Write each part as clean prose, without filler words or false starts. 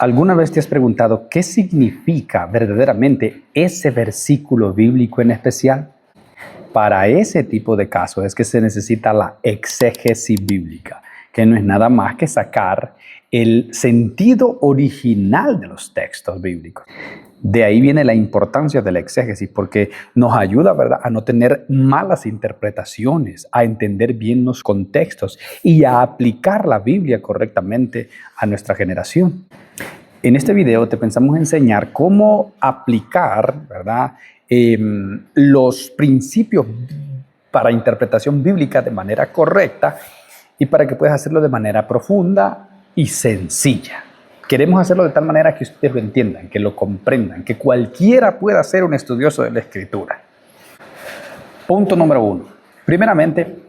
¿Alguna vez te has preguntado qué significa verdaderamente ese versículo bíblico en especial? Para ese tipo de casos es que se necesita la exégesis bíblica, que no es nada más que sacar el sentido original de los textos bíblicos. De ahí viene la importancia de la exégesis, porque nos ayuda, ¿verdad?, a no tener malas interpretaciones, a entender bien los contextos y a aplicar la Biblia correctamente a nuestra generación. En este video te pensamos enseñar cómo aplicar, ¿verdad?, los principios para interpretación bíblica de manera correcta y para que puedas hacerlo de manera profunda y sencilla. Queremos hacerlo de tal manera que ustedes lo entiendan, que lo comprendan, que cualquiera pueda ser un estudioso de la Escritura. Punto número 1. Primeramente,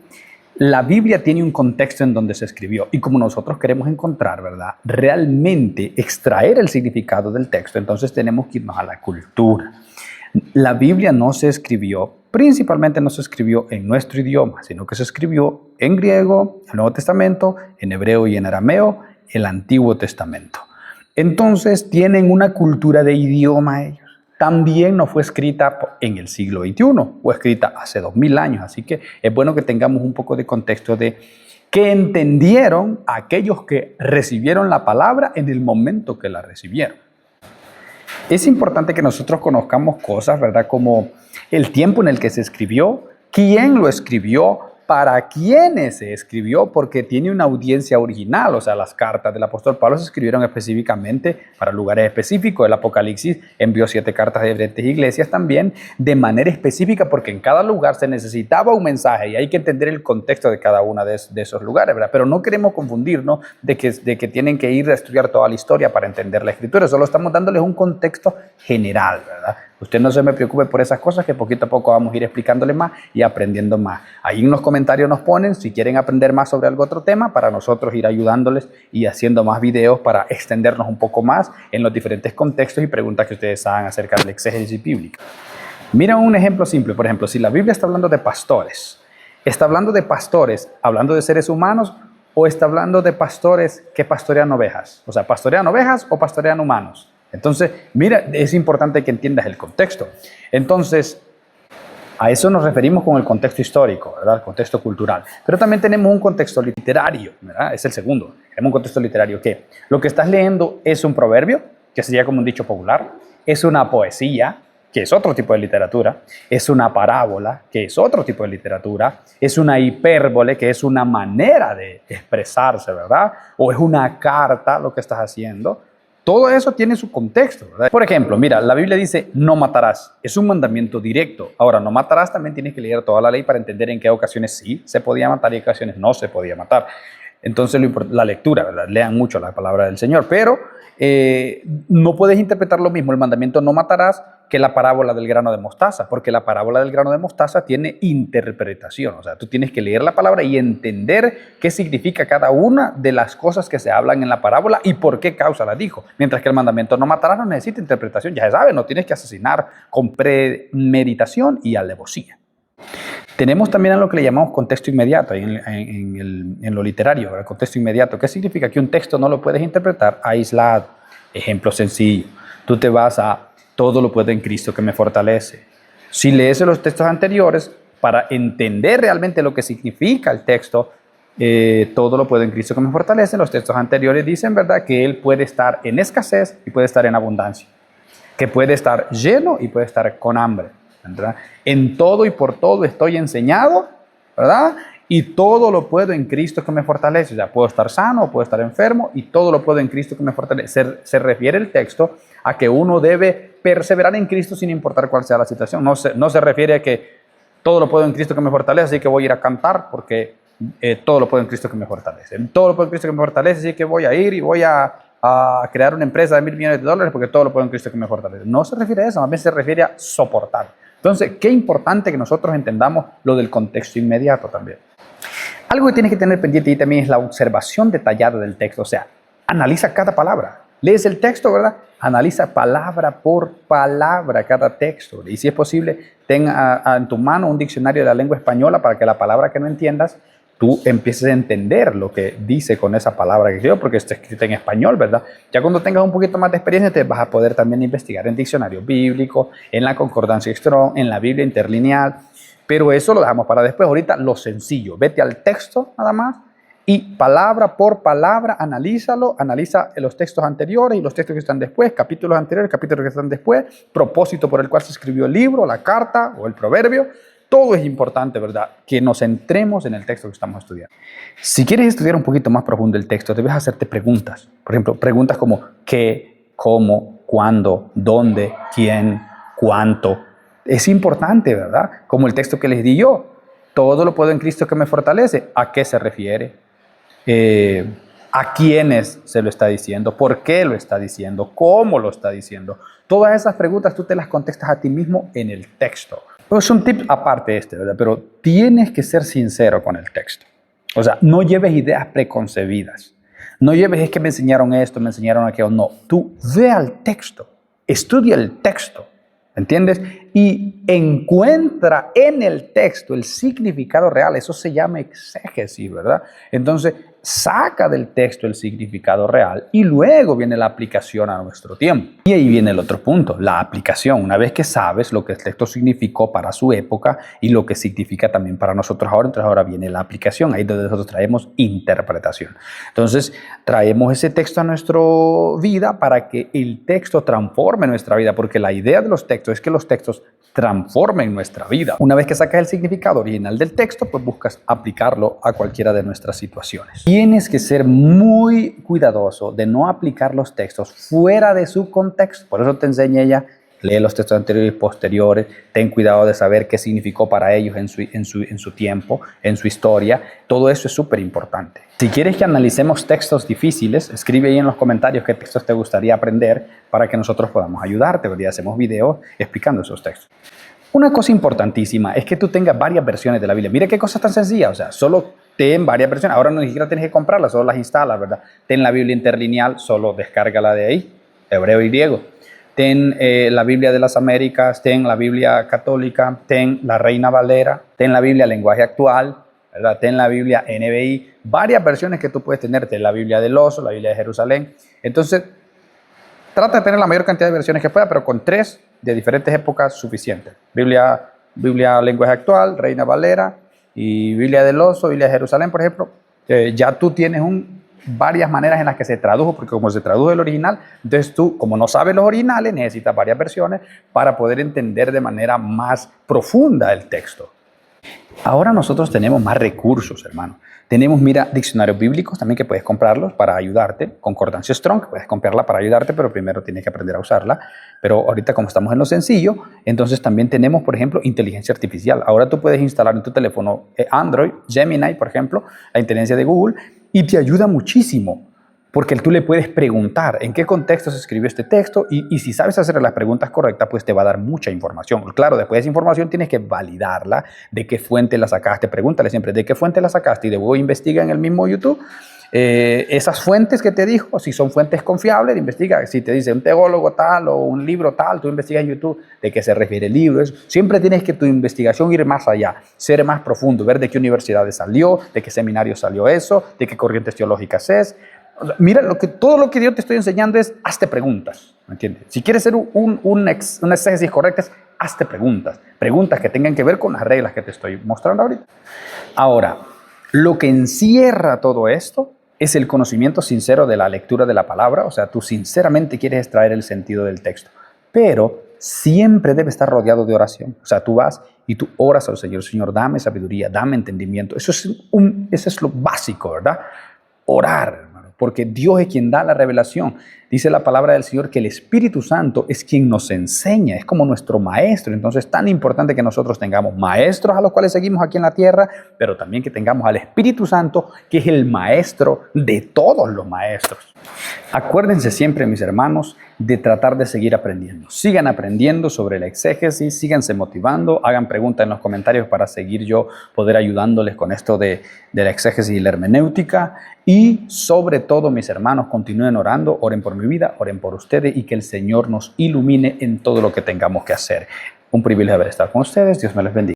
la Biblia tiene un contexto en donde se escribió y como nosotros queremos encontrar, ¿verdad?, realmente extraer el significado del texto, entonces tenemos que irnos a la cultura. La Biblia no se escribió, principalmente no se escribió en nuestro idioma, sino que se escribió en griego, el Nuevo Testamento, en hebreo y en arameo, el Antiguo Testamento. Entonces tienen una cultura de idioma ellos. También no fue escrita en el siglo XXI, fue escrita hace 2000 años, así que es bueno que tengamos un poco de contexto de qué entendieron aquellos que recibieron la palabra en el momento que la recibieron. Es importante que nosotros conozcamos cosas, ¿verdad?, como el tiempo en el que se escribió, quién lo escribió, para quiénes se escribió, porque tiene una audiencia original. O sea, las cartas del apóstol Pablo se escribieron específicamente para lugares específicos. El Apocalipsis envió 7 cartas a diferentes iglesias también de manera específica, porque en cada lugar se necesitaba un mensaje y hay que entender el contexto de cada uno de esos lugares, ¿verdad? Pero no queremos confundirnos de que tienen que ir a estudiar toda la historia para entender la Escritura. Solo estamos dándoles un contexto general, ¿verdad? Usted no se me preocupe por esas cosas, que poquito a poco vamos a ir explicándole más y aprendiendo más. Ahí en los comentarios nos ponen si quieren aprender más sobre algún otro tema para nosotros ir ayudándoles y haciendo más videos para extendernos un poco más en los diferentes contextos y preguntas que ustedes hagan acerca de la exégesis bíblica. Mira un ejemplo simple. Por ejemplo, si la Biblia está hablando de pastores, ¿está hablando de pastores hablando de seres humanos o está hablando de pastores que pastorean ovejas? O sea, ¿pastorean ovejas o pastorean humanos? Entonces, mira, es importante que entiendas el contexto. Entonces, a eso nos referimos con el contexto histórico, ¿verdad? El contexto cultural. Pero también tenemos un contexto literario, ¿verdad? Es el segundo. Tenemos un contexto literario que lo que estás leyendo es un proverbio, que sería como un dicho popular, es una poesía, que es otro tipo de literatura, es una parábola, que es otro tipo de literatura, es una hipérbole, que es una manera de expresarse, ¿verdad? O es una carta lo que estás haciendo. Todo eso tiene su contexto, ¿verdad? Por ejemplo, mira, la Biblia dice no matarás. Es un mandamiento directo. Ahora, no matarás también tienes que leer toda la ley para entender en qué ocasiones sí se podía matar y en qué ocasiones no se podía matar. Entonces, la lectura, ¿verdad? Lean mucho la palabra del Señor, pero no puedes interpretar lo mismo el mandamiento no matarás que la parábola del grano de mostaza, porque la parábola del grano de mostaza tiene interpretación. O sea, tú tienes que leer la palabra y entender qué significa cada una de las cosas que se hablan en la parábola y por qué causa la dijo. Mientras que el mandamiento no matarás no necesita interpretación, ya se sabe, no tienes que asesinar con premeditación y alevosía. Tenemos también a lo que le llamamos contexto inmediato en lo literario, el contexto inmediato. ¿Qué significa? Que un texto no lo puedes interpretar aislado. Ejemplo sencillo. Tú te vas a todo lo puedo en Cristo que me fortalece. Si lees los textos anteriores, para entender realmente lo que significa el texto, todo lo puedo en Cristo que me fortalece, los textos anteriores dicen, ¿verdad?, que Él puede estar en escasez y puede estar en abundancia. Que puede estar lleno y puede estar con hambre, ¿verdad? En todo y por todo estoy enseñado, ¿verdad? Y todo lo puedo en Cristo que me fortalece. O sea, puedo estar sano, puedo estar enfermo y todo lo puedo en Cristo que me fortalece. Se refiere el texto a que uno debe perseverar en Cristo sin importar cuál sea la situación. No se refiere a que todo lo puedo en Cristo que me fortalece, así que voy a ir a cantar porque todo lo puedo en Cristo que me fortalece. Todo lo puedo en Cristo que me fortalece, así que voy a ir y voy a crear una empresa de $1,000 millones porque todo lo puedo en Cristo que me fortalece. No se refiere a eso, más bien se refiere a soportar. Entonces, qué importante que nosotros entendamos lo del contexto inmediato también. Algo que tienes que tener pendiente ahí también es la observación detallada del texto. O sea, analiza cada palabra. Lees el texto, ¿verdad? Analiza palabra por palabra cada texto. Y si es posible, ten en tu mano un diccionario de la lengua española para que la palabra que no entiendas tú empieces a entender lo que dice con esa palabra que escribió, porque está escrita en español, ¿verdad? Ya cuando tengas un poquito más de experiencia, te vas a poder también investigar en diccionario bíblico, en la concordancia Strong, en la Biblia interlineal, pero eso lo dejamos para después. Ahorita lo sencillo, vete al texto nada más y palabra por palabra analízalo, analiza los textos anteriores y los textos que están después, capítulos anteriores, capítulos que están después, propósito por el cual se escribió el libro, la carta o el proverbio. Todo es importante, ¿verdad? Que nos centremos en el texto que estamos estudiando. Si quieres estudiar un poquito más profundo el texto, debes hacerte preguntas. Por ejemplo, preguntas como ¿qué?, ¿cómo?, ¿cuándo?, ¿dónde?, ¿quién?, ¿cuánto? Es importante, ¿verdad? Como el texto que les di yo. Todo lo puedo en Cristo que me fortalece. ¿A qué se refiere? ¿A quiénes se lo está diciendo? ¿Por qué lo está diciendo? ¿Cómo lo está diciendo? Todas esas preguntas tú te las contestas a ti mismo en el texto. Es un tip aparte ¿verdad? Pero tienes que ser sincero con el texto. O sea, no lleves ideas preconcebidas. No lleves es que me enseñaron esto, me enseñaron aquello. No, tú ve al texto, estudia el texto, ¿entiendes? Y encuentra en el texto el significado real. Eso se llama exégesis, ¿verdad? Entonces, saca del texto el significado real y luego viene la aplicación a nuestro tiempo. Y ahí viene el otro punto, la aplicación. Una vez que sabes lo que el texto significó para su época y lo que significa también para nosotros ahora, entonces ahora viene la aplicación. Ahí es donde nosotros traemos interpretación. Entonces, traemos ese texto a nuestra vida para que el texto transforme nuestra vida, porque la idea de los textos es que los textos transformen nuestra vida. Una vez que sacas el significado original del texto, pues buscas aplicarlo a cualquiera de nuestras situaciones. Tienes que ser muy cuidadoso de no aplicar los textos fuera de su contexto. Por eso te enseña ella, lee los textos anteriores y posteriores, ten cuidado de saber qué significó para ellos en su tiempo, en su historia. Todo eso es súper importante. Si quieres que analicemos textos difíciles, escribe ahí en los comentarios qué textos te gustaría aprender para que nosotros podamos ayudarte. Hoy día hacemos videos explicando esos textos. Una cosa importantísima es que tú tengas varias versiones de la Biblia. Mira qué cosa tan sencilla, o sea, solo ten varias versiones. Ahora no ni siquiera tienes que comprarlas, solo las instalas, ¿verdad? Ten la Biblia interlineal, solo descárgala de ahí, hebreo y griego. Ten la Biblia de las Américas, ten la Biblia católica, ten la Reina Valera, ten la Biblia lenguaje actual, ¿verdad? Ten la Biblia NBI, varias versiones que tú puedes tener, ten la Biblia del Oso, la Biblia de Jerusalén. Entonces, trata de tener la mayor cantidad de versiones que pueda, pero con 3 de diferentes épocas suficiente. Biblia lenguaje actual, Reina Valera y Biblia del Oso, Biblia de Jerusalén, por ejemplo. Ya tú tienes varias maneras en las que se tradujo, porque como se tradujo el original, entonces tú, como no sabes los originales, necesitas varias versiones para poder entender de manera más profunda el texto. Ahora nosotros tenemos más recursos, hermano. Tenemos, mira, diccionarios bíblicos también que puedes comprarlos para ayudarte. Concordancia Strong, puedes comprarla para ayudarte, pero primero tienes que aprender a usarla. Pero ahorita como estamos en lo sencillo, entonces también tenemos, por ejemplo, inteligencia artificial. Ahora tú puedes instalar en tu teléfono Android, Gemini, por ejemplo, la inteligencia de Google, y te ayuda muchísimo. Porque tú le puedes preguntar en qué contexto se escribió este texto y si sabes hacer las preguntas correctas, pues te va a dar mucha información. Claro, después de esa información tienes que validarla, de qué fuente la sacaste. Pregúntale siempre de qué fuente la sacaste y luego investiga en el mismo YouTube esas fuentes que te dijo, si son fuentes confiables, investiga. Si te dice un teólogo tal o un libro tal, tú investigas en YouTube de qué se refiere el libro. Siempre tienes que tu investigación ir más allá, ser más profundo, ver de qué universidades salió, de qué seminario salió eso, de qué corrientes teológicas es. Mira, todo lo que yo te estoy enseñando es, hazte preguntas, ¿me entiendes? Si quieres ser una exégesis correcta, hazte preguntas. Preguntas que tengan que ver con las reglas que te estoy mostrando ahorita. Ahora, lo que encierra todo esto es el conocimiento sincero de la lectura de la palabra. O sea, tú sinceramente quieres extraer el sentido del texto. Pero siempre debe estar rodeado de oración. O sea, tú vas y tú oras al Señor. Señor, dame sabiduría, dame entendimiento. Eso es lo básico, ¿verdad? Orar, hermano, porque Dios es quien da la revelación. Dice la palabra del Señor que el Espíritu Santo es quien nos enseña, es como nuestro maestro. Entonces es tan importante que nosotros tengamos maestros a los cuales seguimos aquí en la tierra, pero también que tengamos al Espíritu Santo, que es el maestro de todos los maestros. Acuérdense siempre, mis hermanos, de tratar de seguir aprendiendo. Sigan aprendiendo sobre la exégesis, síganse motivando, hagan preguntas en los comentarios para seguir yo poder ayudándoles con esto de la exégesis y la hermenéutica. Y sobre todo, mis hermanos, continúen orando, oren por mi vida, oren por ustedes y que el Señor nos ilumine en todo lo que tengamos que hacer. Un privilegio haber estado con ustedes. Dios me les bendiga.